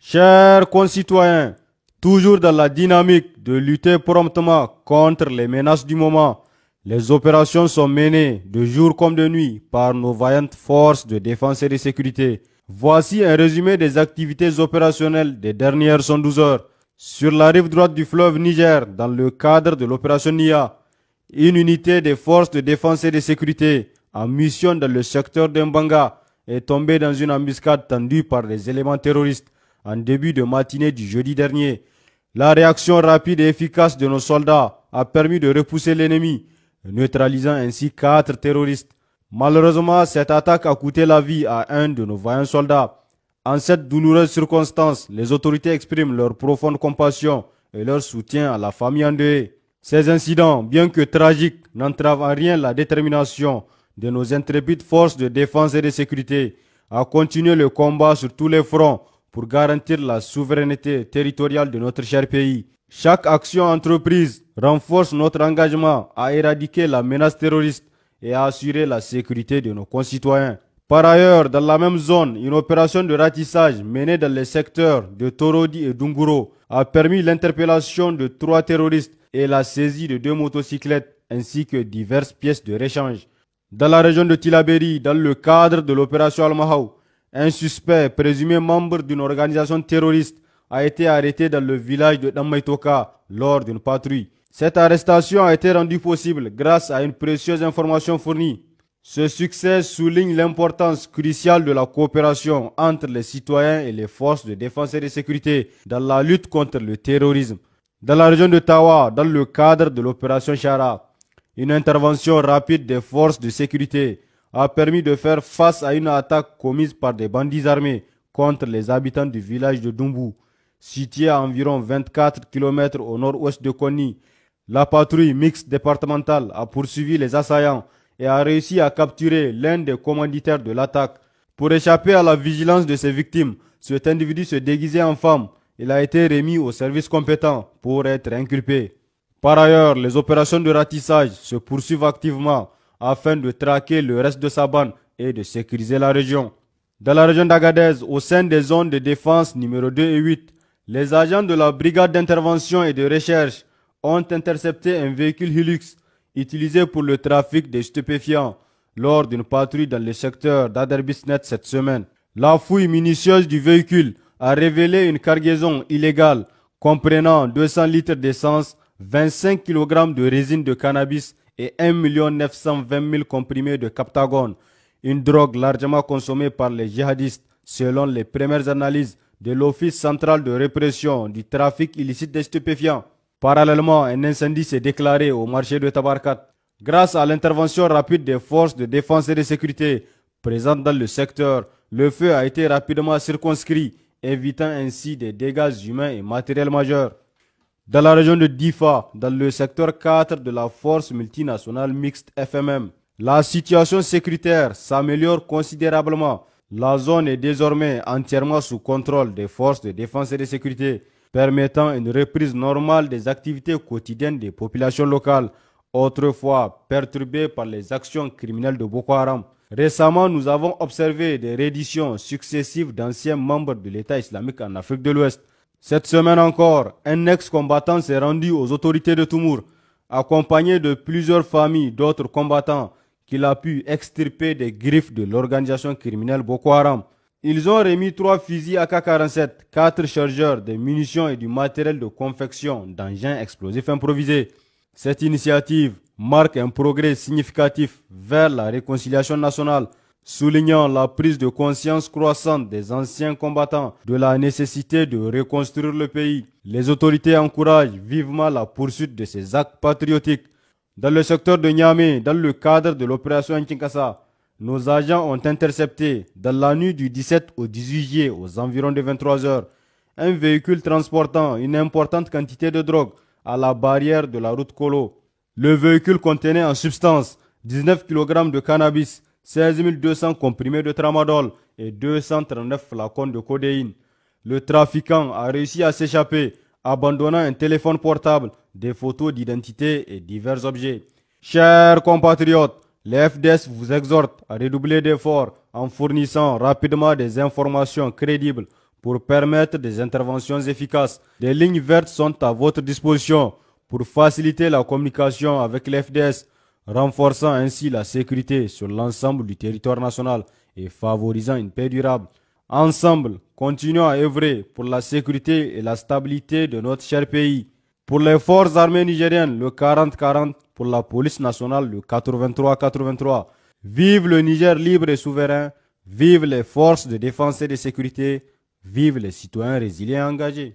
Chers concitoyens, toujours dans la dynamique de lutter promptement contre les menaces du moment, les opérations sont menées de jour comme de nuit par nos vaillantes forces de défense et de sécurité. Voici un résumé des activités opérationnelles des dernières 112 heures. Sur la rive droite du fleuve Niger, dans le cadre de l'opération NIA, une unité des forces de défense et de sécurité en mission dans le secteur d'Mbanga est tombée dans une embuscade tendue par des éléments terroristes en début de matinée du jeudi dernier. La réaction rapide et efficace de nos soldats a permis de repousser l'ennemi, neutralisant ainsi 4 terroristes. Malheureusement, cette attaque a coûté la vie à un de nos vaillants soldats. En cette douloureuse circonstance, les autorités expriment leur profonde compassion et leur soutien à la famille endeuillée. Ces incidents, bien que tragiques, n'entravent en rien la détermination de nos intrépides forces de défense et de sécurité à continuer le combat sur tous les fronts pour garantir la souveraineté territoriale de notre cher pays. Chaque action entreprise renforce notre engagement à éradiquer la menace terroriste et à assurer la sécurité de nos concitoyens. Par ailleurs, dans la même zone, une opération de ratissage menée dans les secteurs de Torodi et Dunguro a permis l'interpellation de 3 terroristes et la saisie de 2 motocyclettes ainsi que diverses pièces de rechange. Dans la région de Tilaberi, dans le cadre de l'opération Al-Mahaw, un suspect présumé membre d'une organisation terroriste a été arrêté dans le village de Damaitoka lors d'une patrouille. Cette arrestation a été rendue possible grâce à une précieuse information fournie. Ce succès souligne l'importance cruciale de la coopération entre les citoyens et les forces de défense et de sécurité dans la lutte contre le terrorisme. Dans la région de Tawa, dans le cadre de l'opération Shara, une intervention rapide des forces de sécurité a permis de faire face à une attaque commise par des bandits armés contre les habitants du village de Dumbu, situé à environ 24 km au nord-ouest de Konni. La patrouille mixte départementale a poursuivi les assaillants et a réussi à capturer l'un des commanditaires de l'attaque. Pour échapper à la vigilance de ses victimes, cet individu se déguisait en femme. Il a été remis aux services compétents pour être inculpé. Par ailleurs, les opérations de ratissage se poursuivent activement afin de traquer le reste de sa bande et de sécuriser la région. Dans la région d'Agadez, au sein des zones de défense numéro 2 et 8, les agents de la brigade d'intervention et de recherche ont intercepté un véhicule Hilux utilisé pour le trafic des stupéfiants lors d'une patrouille dans le secteur d'Aderbisnet cette semaine. La fouille minutieuse du véhicule a révélé une cargaison illégale comprenant 200 litres d'essence, 25 kg de résine de cannabis et 1 920 000 comprimés de Captagon, une drogue largement consommée par les djihadistes selon les premières analyses de l'Office central de répression du trafic illicite des stupéfiants. Parallèlement, un incendie s'est déclaré au marché de Tabarkat. Grâce à l'intervention rapide des forces de défense et de sécurité présentes dans le secteur, le feu a été rapidement circonscrit, évitant ainsi des dégâts humains et matériels majeurs. Dans la région de Difa, dans le secteur 4 de la force multinationale mixte FMM, la situation sécuritaire s'améliore considérablement. La zone est désormais entièrement sous contrôle des forces de défense et de sécurité, permettant une reprise normale des activités quotidiennes des populations locales, autrefois perturbées par les actions criminelles de Boko Haram. Récemment, nous avons observé des redditions successives d'anciens membres de l'État islamique en Afrique de l'Ouest. Cette semaine encore, un ex-combattant s'est rendu aux autorités de Toumour, accompagné de plusieurs familles d'autres combattants qu'il a pu extirper des griffes de l'organisation criminelle Boko Haram. Ils ont remis 3 fusils AK-47, 4 chargeurs, des munitions et du matériel de confection d'engins explosifs improvisés. Cette initiative marque un progrès significatif vers la réconciliation nationale, soulignant la prise de conscience croissante des anciens combattants de la nécessité de reconstruire le pays. Les autorités encouragent vivement la poursuite de ces actes patriotiques. Dans le secteur de Niamey, dans le cadre de l'opération Nkinkasa, nos agents ont intercepté, dans la nuit du 17 au 18 juillet, aux environs de 23 heures, un véhicule transportant une importante quantité de drogue à la barrière de la route Kolo. Le véhicule contenait en substance 19 kg de cannabis, 16 200 comprimés de tramadol et 239 flacons de codéine. Le trafiquant a réussi à s'échapper, abandonnant un téléphone portable, des photos d'identité et divers objets. Chers compatriotes, les FDS vous exhortent à redoubler d'efforts en fournissant rapidement des informations crédibles pour permettre des interventions efficaces. Des lignes vertes sont à votre disposition pour faciliter la communication avec l'FDS, renforçant ainsi la sécurité sur l'ensemble du territoire national et favorisant une paix durable. Ensemble, continuons à œuvrer pour la sécurité et la stabilité de notre cher pays. Pour les forces armées nigériennes, le 40-40, pour la police nationale, le 83-83. Vive le Niger libre et souverain, vive les forces de défense et de sécurité, vive les citoyens résilients et engagés.